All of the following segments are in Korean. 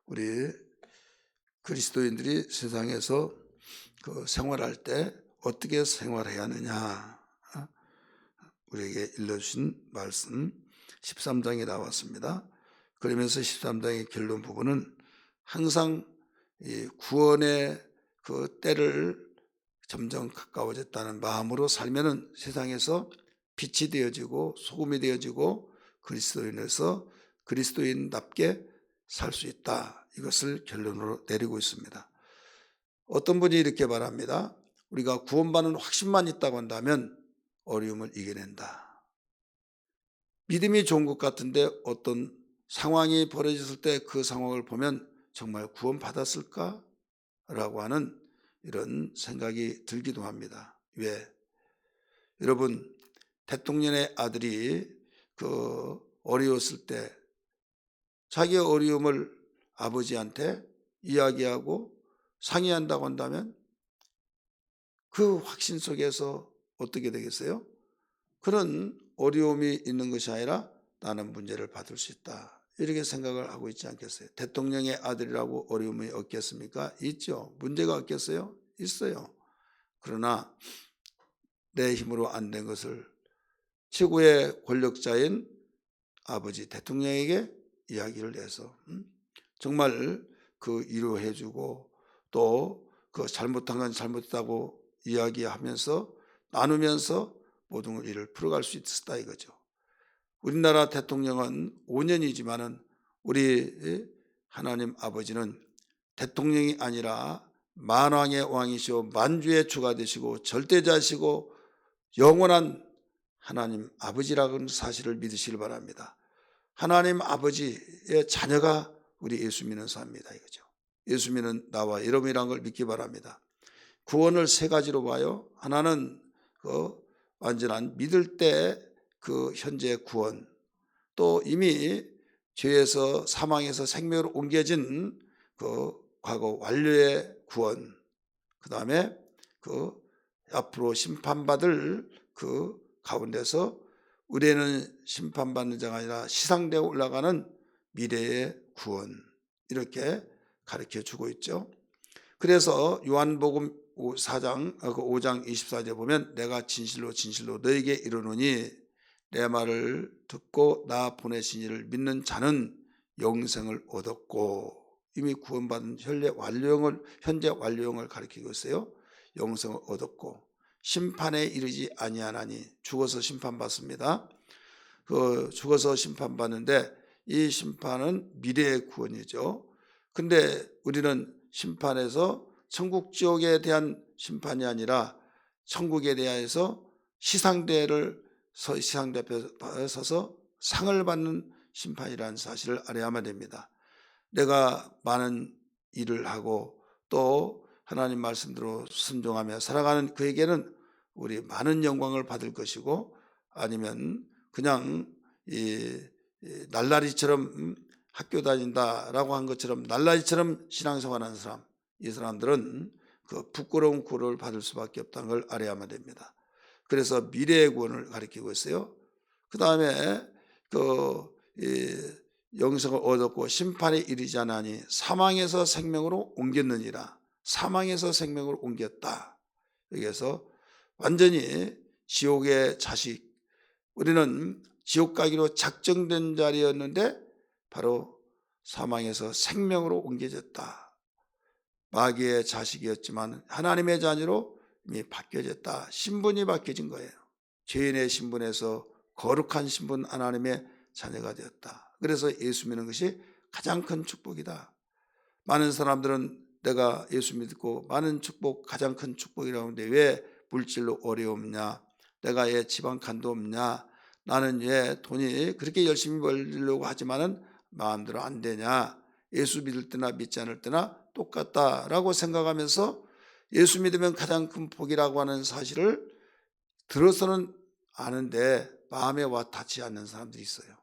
우리 그리스도인들이 세상에서 생활할 때 어떻게 생활해야 하느냐, 우리에게 일러주신 말씀 13장에 나왔습니다. 그러면서 13장의 결론 부분은 항상 이 구원의 그 때를 점점 가까워졌다는 마음으로 살면은 세상에서 빛이 되어지고 소금이 되어지고 그리스도인에서 그리스도인답게 살 수 있다. 이것을 결론으로 내리고 있습니다. 어떤 분이 이렇게 말합니다. 우리가 구원받는 확신만 있다고 한다면 어려움을 이겨낸다. 믿음이 좋은 것 같은데 어떤 상황이 벌어졌을 때 그 상황을 보면 정말 구원받았을까? 라고 하는 이런 생각이 들기도 합니다. 왜? 여러분, 대통령의 아들이 어려웠을 때 자기의 어려움을 아버지한테 이야기하고 상의한다고 한다면 그 확신 속에서 어떻게 되겠어요? 그런 어려움이 있는 것이 아니라 나는 문제를 받을 수 있다. 이렇게 생각을 하고 있지 않겠어요? 대통령의 아들이라고 어려움이 없겠습니까? 있죠. 문제가 없겠어요? 있어요. 그러나 내 힘으로 안 된 것을 최고의 권력자인 아버지 대통령에게 이야기를 해서 정말 위로해 주고 또 잘못한 건 잘못했다고 이야기하면서 나누면서 모든 일을 풀어갈 수 있었다 이거죠. 우리나라 대통령은 5년이지만은 우리 하나님 아버지는 대통령이 아니라 만왕의 왕이시오 만주의 주가 되시고 절대자시고 영원한 하나님 아버지라는 사실을 믿으시길 바랍니다. 하나님 아버지의 자녀가 우리 예수 믿는 사람입니다 이거죠. 예수 믿는 나와 여러분이라는 걸 믿기 바랍니다. 구원을 세 가지로 봐요. 하나는 완전한 믿을 때 현재 구원, 또 이미 죄에서 사망에서 생명으로 옮겨진 과거 완료의 구원, 그 다음에 앞으로 심판받을 가운데서 우리는 심판받는 자가 아니라 시상되어 올라가는 미래의 구원, 이렇게 가르쳐 주고 있죠. 그래서 요한복음 5장 24절에 보면 내가 진실로 진실로 너에게 이르노니 내 말을 듣고 나 보내신 이를 믿는 자는 영생을 얻었고, 이미 구원받은 현재 완료형을 가리키고 있어요. 영생을 얻었고 심판에 이르지 아니하나니, 죽어서 심판받습니다. 죽어서 심판받는데 이 심판은 미래의 구원이죠. 근데 우리는 심판에서 천국 지옥에 대한 심판이 아니라 천국에 대해서 시상대 앞에 서서 상을 받는 심판이라는 사실을 알아야만 됩니다. 내가 많은 일을 하고 또 하나님 말씀대로 순종하며 살아가는 그에게는 우리 많은 영광을 받을 것이고, 아니면 그냥 날라리처럼 학교 다닌다라고 한 것처럼 날라리처럼 신앙생활하는 사람, 이 사람들은 부끄러운 구원을 받을 수밖에 없다는 걸 알아야만 됩니다. 그래서 미래의 구원을 가리키고 있어요. 그 다음에 영생을 얻었고 심판에 이르지 않으니 사망에서 생명으로 옮겼느니라. 사망에서 생명으로 옮겼다. 여기에서 완전히 지옥의 자식, 우리는 지옥 가기로 작정된 자리였는데 바로 사망에서 생명으로 옮겨졌다. 마귀의 자식이었지만 하나님의 자녀로 이미 바뀌어졌다. 신분이 바뀌어진 거예요. 죄인의 신분에서 거룩한 신분, 하나님의 자녀가 되었다. 그래서 예수 믿는 것이 가장 큰 축복이다. 많은 사람들은 내가 예수 믿고 많은 축복, 가장 큰 축복이라고 하는데 왜 물질로 어려움냐, 내가 왜 지방간도 없냐, 나는 왜 돈이 그렇게 열심히 벌려고 하지만은 마음대로 안 되냐, 예수 믿을 때나 믿지 않을 때나 똑같다라고 생각하면서 예수 믿으면 가장 큰 복이라고 하는 사실을 들어서는 아는데 마음에 와 닿지 않는 사람들이 있어요.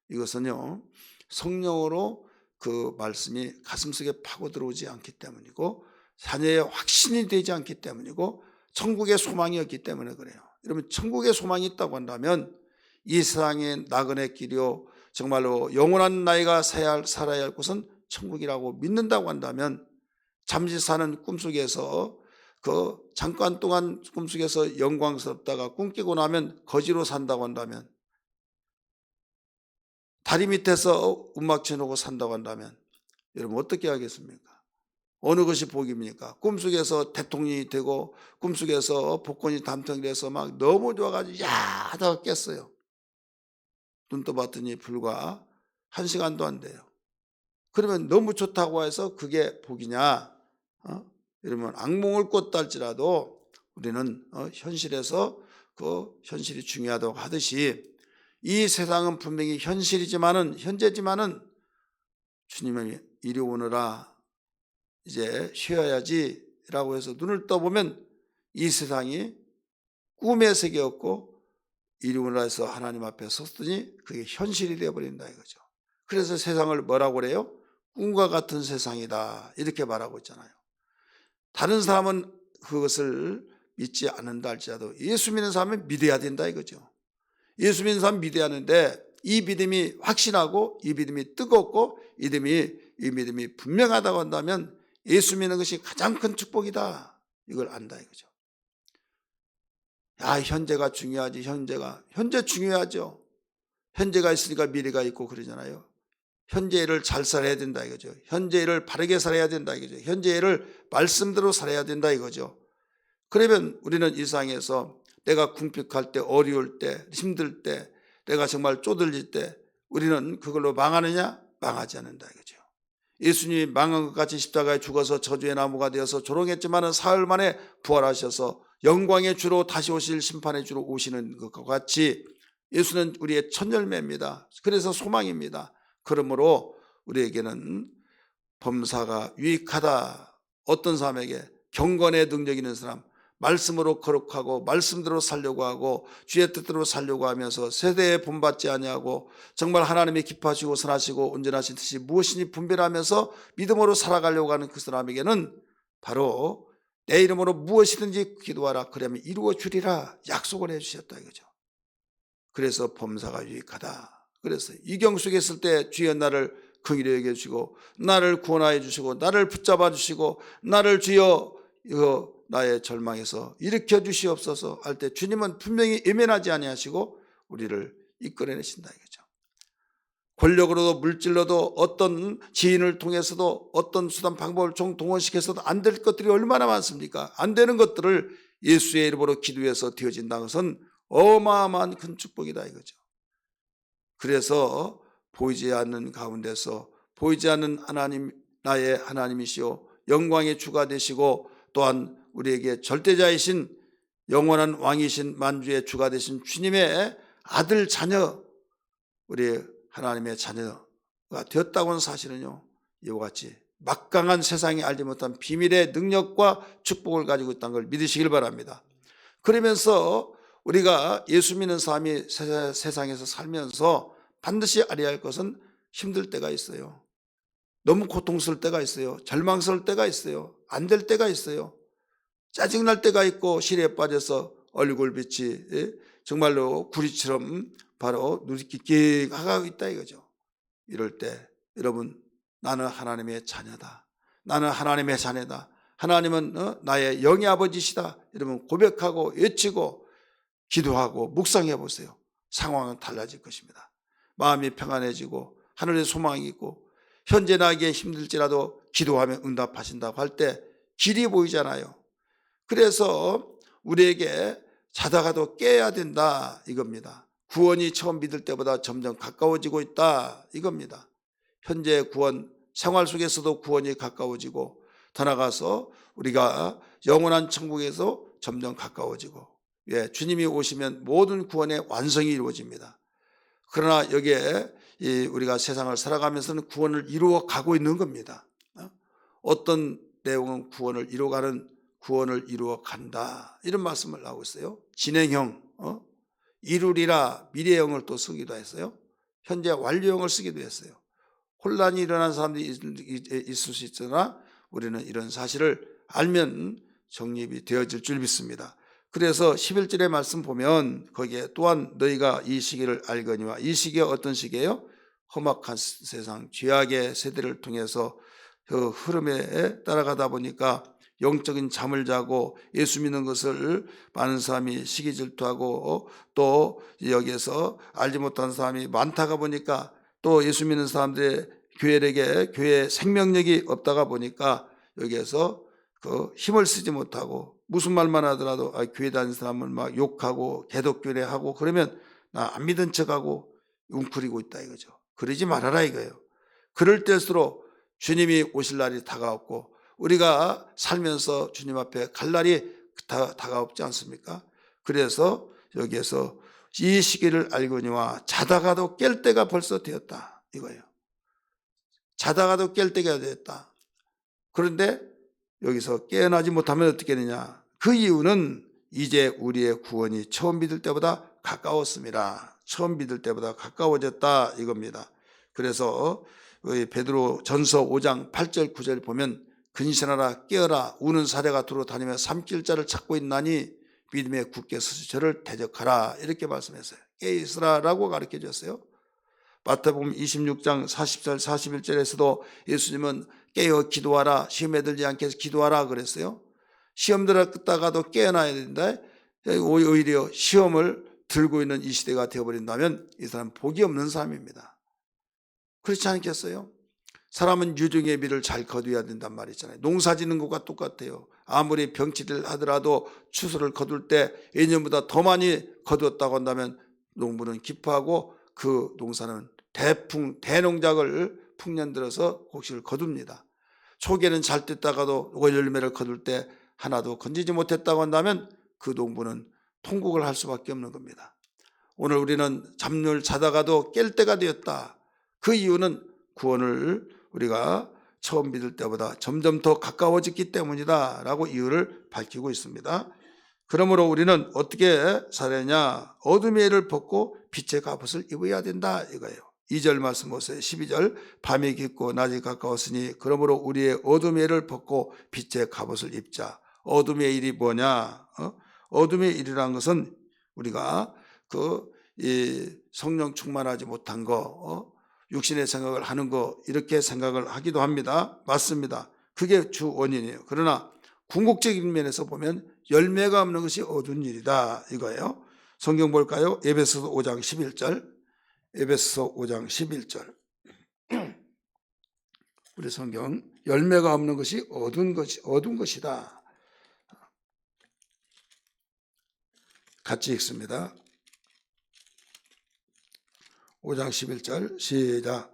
이것은요, 성령으로 그 말씀이 가슴속에 파고 들어오지 않기 때문이고, 자녀의 확신이 되지 않기 때문이고, 천국의 소망이 없기 때문에 그래요. 여러분, 천국의 소망이 있다고 한다면 이 세상의 나그네 길이요 정말로 영원한 나이가 살아야 할 곳은 천국이라고 믿는다고 한다면, 잠시 사는 꿈속에서 잠깐 동안 꿈속에서 영광스럽다가 꿈 깨고 나면 거지로 산다고 한다면, 다리 밑에서 움막 쳐놓고 산다고 한다면 여러분 어떻게 하겠습니까? 어느 것이 복입니까? 꿈속에서 대통령이 되고 꿈속에서 복권이 당첨이 돼서 막 너무 좋아가지고 야하다가 깼어요. 눈 떠봤더니 불과 1시간도 안 돼요. 그러면 너무 좋다고 해서 그게 복이냐? 여러분 악몽을 꿨다 할지라도 우리는 현실에서 그 현실이 중요하다고 하듯이 이 세상은 분명히 현실이지만은 현재지만은 주님이 이리 오너라 이제 쉬어야지 라고 해서 눈을 떠보면 이 세상이 꿈의 세계였고 이리 오너라 해서 하나님 앞에 섰더니 그게 현실이 되어버린다 이거죠. 그래서 세상을 뭐라고 그래요? 꿈과 같은 세상이다 이렇게 말하고 있잖아요. 다른 사람은 그것을 믿지 않는다 할지라도 예수 믿는 사람은 믿어야 된다 이거죠. 예수 믿는 사람은 믿어야 하는데 이 믿음이 확신하고 이 믿음이 뜨겁고 이 믿음이 분명하다고 한다면 예수 믿는 것이 가장 큰 축복이다 이걸 안다 이거죠. 현재가 중요하지. 현재 중요하죠. 현재가 있으니까 미래가 있고 그러잖아요. 현재를 잘 살아야 된다 이거죠. 현재를 바르게 살아야 된다 이거죠. 현재를 말씀대로 살아야 된다 이거죠. 그러면 우리는 이 세상에서 내가 궁핍할 때, 어려울 때, 힘들 때, 내가 정말 쪼들릴 때 우리는 그걸로 망하느냐? 망하지 않는다 이거죠. 예수님이 망한 것 같이 십자가에 죽어서 저주의 나무가 되어서 조롱했지만 사흘 만에 부활하셔서 영광의 주로 다시 오실 심판의 주로 오시는 것과 같이 예수는 우리의 첫 열매입니다. 그래서 소망입니다. 그러므로 우리에게는 범사가 유익하다. 어떤 사람에게 경건의 능력 있는 사람, 말씀으로 거룩하고 말씀대로 살려고 하고 주의 뜻대로 살려고 하면서 세대에 본받지 아니하고 정말 하나님이 기뻐하시고 선하시고 온전하신 뜻이 무엇이니 분별하면서 믿음으로 살아가려고 하는 그 사람에게는 바로 내 이름으로 무엇이든지 기도하라 그러면 이루어 주리라 약속을 해 주셨다 이거죠. 그래서 범사가 유익하다. 그래서 이경 속에 있을 때 주여 나를 긍휼히 여겨 주시고 나를 구원하여 주시고 나를 붙잡아 주시고 나를 주여 나의 절망에서 일으켜 주시옵소서 할 때 주님은 분명히 예면하지 아니하시고 우리를 이끌어내신다 이거죠. 권력으로도 물질로도 어떤 지인을 통해서도 어떤 수단 방법을 동원시켜서도 안 될 것들이 얼마나 많습니까? 안 되는 것들을 예수의 이름으로 기도해서 되어진다는 것은 어마어마한 큰 축복이다 이거죠. 그래서 보이지 않는 가운데서 보이지 않는 하나님 나의 하나님이시오 영광의 주가 되시고 또한 우리에게 절대자이신 영원한 왕이신 만주의 주가 되신 주님의 아들 자녀 우리 하나님의 자녀가 되었다고 하는 사실은요 이와 같이 막강한 세상이 알지 못한 비밀의 능력과 축복을 가지고 있다는 걸 믿으시길 바랍니다. 그러면서 우리가 예수 믿는 사람이 세상에서 살면서 반드시 알아야 할 것은 힘들 때가 있어요. 너무 고통스러울 때가 있어요. 절망스러울 때가 있어요. 안 될 때가 있어요. 짜증날 때가 있고 실에 빠져서 얼굴빛이 정말로 구리처럼 바로 눈이 끽끽하고 있다 이거죠. 이럴 때 여러분 나는 하나님의 자녀다. 나는 하나님의 자녀다. 하나님은 나의 영의 아버지시다. 여러분 고백하고 외치고 기도하고 묵상해 보세요. 상황은 달라질 것입니다. 마음이 평안해지고 하늘의 소망이 있고 현재 나에게 힘들지라도 기도하면 응답하신다고 할 때 길이 보이잖아요. 그래서 우리에게 자다가도 깨야 된다 이겁니다. 구원이 처음 믿을 때보다 점점 가까워지고 있다 이겁니다. 현재 구원 생활 속에서도 구원이 가까워지고 더 나아가서 우리가 영원한 천국에서 점점 가까워지고 주님이 오시면 모든 구원의 완성이 이루어집니다. 그러나 여기에 우리가 세상을 살아가면서는 구원을 이루어 가고 있는 겁니다. 어떤 내용은 구원을 이루어 간다 이런 말씀을 하고 있어요. 진행형 이루리라 미래형을 또 쓰기도 했어요. 현재 완료형을 쓰기도 했어요. 혼란이 일어난 사람들이 있을 수 있으나 우리는 이런 사실을 알면 정립이 되어질 줄 믿습니다. 그래서 11절의 말씀 보면 거기에 또한 너희가 이 시기를 알거니와 이 시기가 어떤 시기예요? 험악한 세상, 죄악의 세대를 통해서 그 흐름에 따라가다 보니까 영적인 잠을 자고 예수 믿는 것을 많은 사람이 시기 질투하고 또 여기에서 알지 못한 사람이 많다가 보니까 또 예수 믿는 사람들의 교회에게 교회의 생명력이 없다가 보니까 여기에서 그 힘을 쓰지 못하고 무슨 말만 하더라도 교회 다니는 사람을 막 욕하고 개독교례하고 그러면 나 안 믿은 척하고 웅크리고 있다 이거죠. 그러지 말아라 이거예요. 그럴 때일수록 주님이 오실 날이 다가왔고 우리가 살면서 주님 앞에 갈 날이 다가오지 않습니까? 그래서 여기에서 이 시기를 알거니와 자다가도 깰 때가 벌써 되었다 이거예요. 자다가도 깰 때가 되었다. 그런데 여기서 깨어나지 못하면 어떻게 되냐? 그 이유는 이제 우리의 구원이 처음 믿을 때보다 가까웠습니다. 처음 믿을 때보다 가까워졌다 이겁니다. 그래서 베드로 전서 5장 8절 9절 보면 근신하라 깨어라 우는 사례가 두루 다니며 삼킬 자를 찾고 있나니 믿음에 굳게 서서 저를 대적하라 이렇게 말씀했어요. 깨있으라라고 가르쳐 줬어요. 마태복음 26장 40절 41절에서도 예수님은 깨어 기도하라 시험에 들지 않게 해서 기도하라 그랬어요. 시험 들었다가도 깨어나야 된다. 오히려 시험을 들고 있는 이 시대가 되어버린다면 이 사람 복이 없는 사람입니다. 그렇지 않겠어요? 사람은 유종의 미를 잘 거둬야 된단 말이잖아요. 농사 짓는 것과 똑같아요. 아무리 병치를 하더라도 추수를 거둘 때 예년보다 더 많이 거두었다고 한다면 농부는 기뻐하고 그 농사는 대농작을 풍년 들어서 곡식을 거둡니다. 초기에는 잘 됐다가도 월 열매를 거둘 때 하나도 건지지 못했다고 한다면 그 농부는 통곡을 할 수밖에 없는 겁니다. 오늘 우리는 잠을 자다가도 깰 때가 되었다. 그 이유는 구원을 우리가 처음 믿을 때보다 점점 더 가까워졌기 때문이다 라고 이유를 밝히고 있습니다. 그러므로 우리는 어떻게 살아야 어둠의 일을 벗고 빛의 갑옷을 입어야 된다 이거예요. 2절 말씀 보세요. 12절 밤이 깊고 낮이 가까웠으니 그러므로 우리의 어둠의 일을 벗고 빛의 갑옷을 입자. 어둠의 일이 뭐냐? 어둠의 일이라는 것은 우리가 이 성령 충만하지 못한 거 육신의 생각을 하는 거 이렇게 생각을 하기도 합니다. 맞습니다. 그게 주 원인이에요. 그러나 궁극적인 면에서 보면 열매가 없는 것이 어두운 일이다 이거예요. 성경 볼까요? 에베소서 5장 11절 에베소서 5장 11절 우리 성경 열매가 없는 것이 어두운 것이다. 같이 읽습니다. 5장 11절 시작.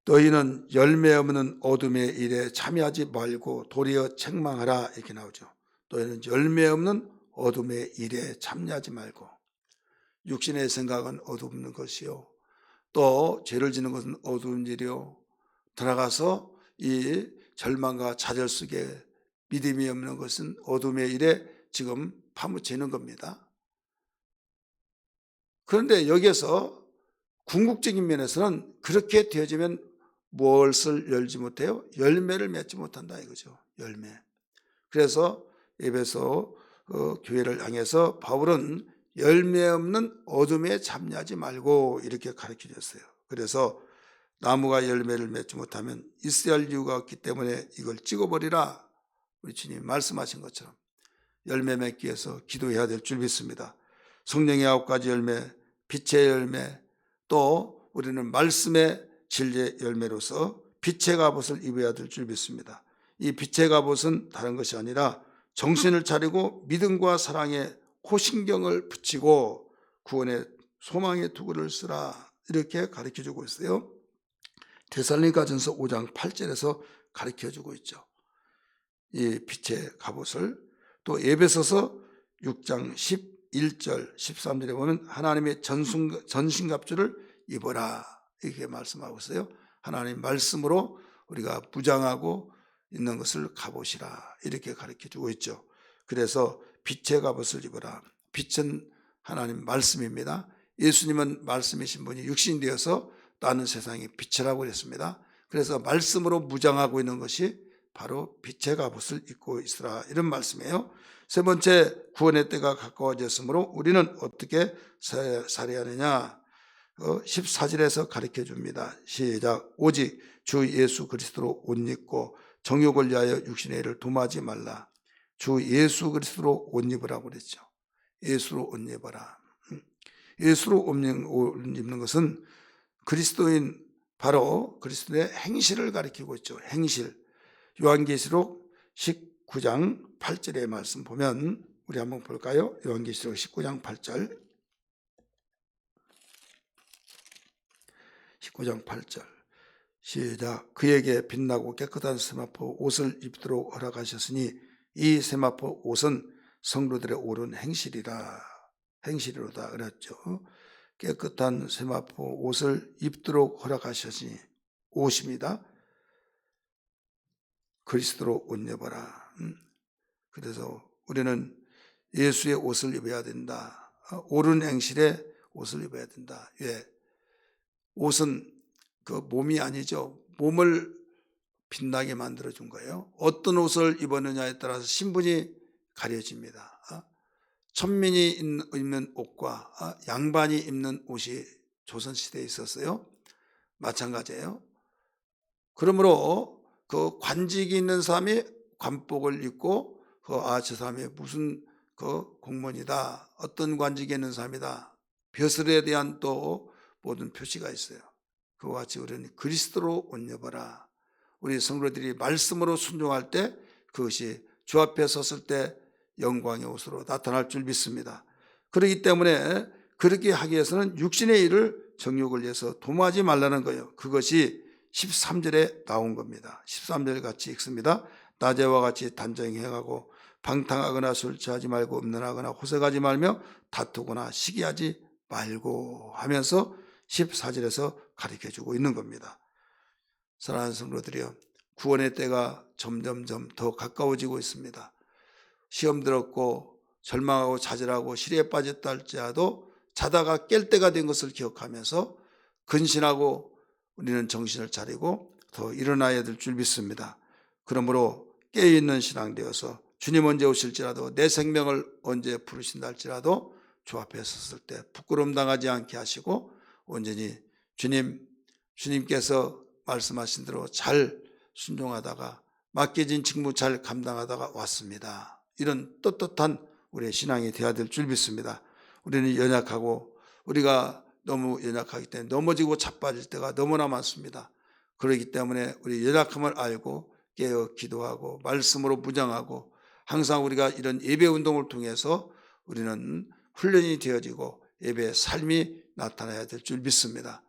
너희는 열매 없는 어둠의 일에 참여하지 말고 도리어 책망하라 이렇게 나오죠. 너희는 열매 없는 어둠의 일에 참여하지 말고 육신의 생각은 어두운 것이요 또 죄를 지는 것은 어두운 일이요 들어가서 이 절망과 좌절 속에 믿음이 없는 것은 어둠의 일에 지금 파묻히는 겁니다. 그런데 여기에서 궁극적인 면에서는 그렇게 되어지면 무엇을 열지 못해요? 열매를 맺지 못한다 이거죠. 열매. 그래서 에베소 교회를 향해서 바울은 열매 없는 어둠에 참여하지 말고 이렇게 가르쳐 줬어요. 그래서 나무가 열매를 맺지 못하면 있어야 할 이유가 없기 때문에 이걸 찍어버리라. 우리 주님 말씀하신 것처럼 열매 맺기 위해서 기도해야 될 줄 믿습니다. 성령의 9가지 열매, 빛의 열매, 또 우리는 말씀의 진리의 열매로서 빛의 갑옷을 입어야 될 줄 믿습니다. 이 빛의 갑옷은 다른 것이 아니라 정신을 차리고 믿음과 사랑에 호신경을 붙이고 구원의 소망의 투구를 쓰라 이렇게 가르쳐주고 있어요. 데살로니가전서 5장 8절에서 가르쳐주고 있죠. 이 빛의 갑옷을 또 에베소서 6장 11절 13절에 보면 하나님의 전신갑주를 입어라 이렇게 말씀하고 있어요. 하나님 말씀으로 우리가 무장하고 있는 것을 갑옷이라 이렇게 가르쳐주고 있죠. 그래서 빛의 갑옷을 입어라. 빛은 하나님 말씀입니다. 예수님은 말씀이신 분이 육신이 되어서 나는 세상의 빛이라고 그랬습니다. 그래서 말씀으로 무장하고 있는 것이 바로 빛의 갑옷을 입고 있으라 이런 말씀이에요. 세 번째 구원의 때가 가까워졌으므로 우리는 어떻게 살아야 하느냐. 14절에서 가르쳐 줍니다. 시작. 오직 주 예수 그리스도로 옷 입고 정욕을 위하여 육신의 일을 도모하지 말라. 주 예수 그리스도로 옷 입으라고 그랬죠. 예수로 옷 입어라. 예수로 옷 입는 것은 그리스도인, 바로 그리스도의 행실을 가리키고 있죠. 행실. 요한계시록 19장 8절의 말씀 보면 우리 한번 볼까요? 요한계시록 19장 8절. 19장 8절 시작. 그에게 빛나고 깨끗한 세마포 옷을 입도록 허락하셨으니 이 세마포 옷은 성도들의 옳은 행실이로다 그랬죠. 깨끗한 세마포 옷을 입도록 허락하셨으니, 옷입니다. 그리스도로 옷 입어라. 그래서 우리는 예수의 옷을 입어야 된다. 옳은 행실의 옷을 입어야 된다. 왜? 옷은 그 몸이 아니죠. 몸을 빛나게 만들어준 거예요. 어떤 옷을 입었느냐에 따라서 신분이 가려집니다. 천민이 입는 옷과 양반이 입는 옷이 조선시대에 있었어요. 마찬가지예요. 그러므로 그 관직이 있는 사람이 관복을 입고 저 사람이 무슨 공무원이다, 어떤 관직에 있는 사람이다, 벼슬에 대한 또 모든 표시가 있어요. 그와 같이 우리는 그리스도로 옷 입어라. 우리 성도들이 말씀으로 순종할 때 그것이 주 앞에 섰을 때 영광의 옷으로 나타날 줄 믿습니다. 그렇기 때문에 그렇게 하기 위해서는 육신의 일을 정욕을 위해서 도모하지 말라는 거예요. 그것이 13절에 나온 겁니다. 13절 같이 읽습니다. 낮에와 같이 단정히 행하고 방탕하거나 술 취하지 말고 음란하거나 호색하지 말며 다투거나 시기하지 말고 하면서 14절에서 가르쳐주고 있는 겁니다. 사랑하는 성도들이여, 구원의 때가 점점점 더 가까워지고 있습니다. 시험 들었고 절망하고 좌절하고 시리에 빠졌다 할지라도 자다가 깰 때가 된 것을 기억하면서 근신하고 우리는 정신을 차리고 더 일어나야 될 줄 믿습니다. 그러므로 깨어있는 신앙 되어서 주님 언제 오실지라도, 내 생명을 언제 부르신다 할지라도 주 앞에 섰을 때 부끄러움 당하지 않게 하시고 온전히 주님께서 말씀하신 대로 잘 순종하다가 맡겨진 직무 잘 감당하다가 왔습니다. 이런 떳떳한 우리의 신앙이 되어야 될 줄 믿습니다. 우리는 연약하고 우리가 너무 연약하기 때문에 넘어지고 자빠질 때가 너무나 많습니다. 그렇기 때문에 우리 연약함을 알고 깨어 기도하고 말씀으로 무장하고 항상 우리가 이런 예배 운동을 통해서 우리는 훈련이 되어지고 예배의 삶이 나타나야 될 줄 믿습니다.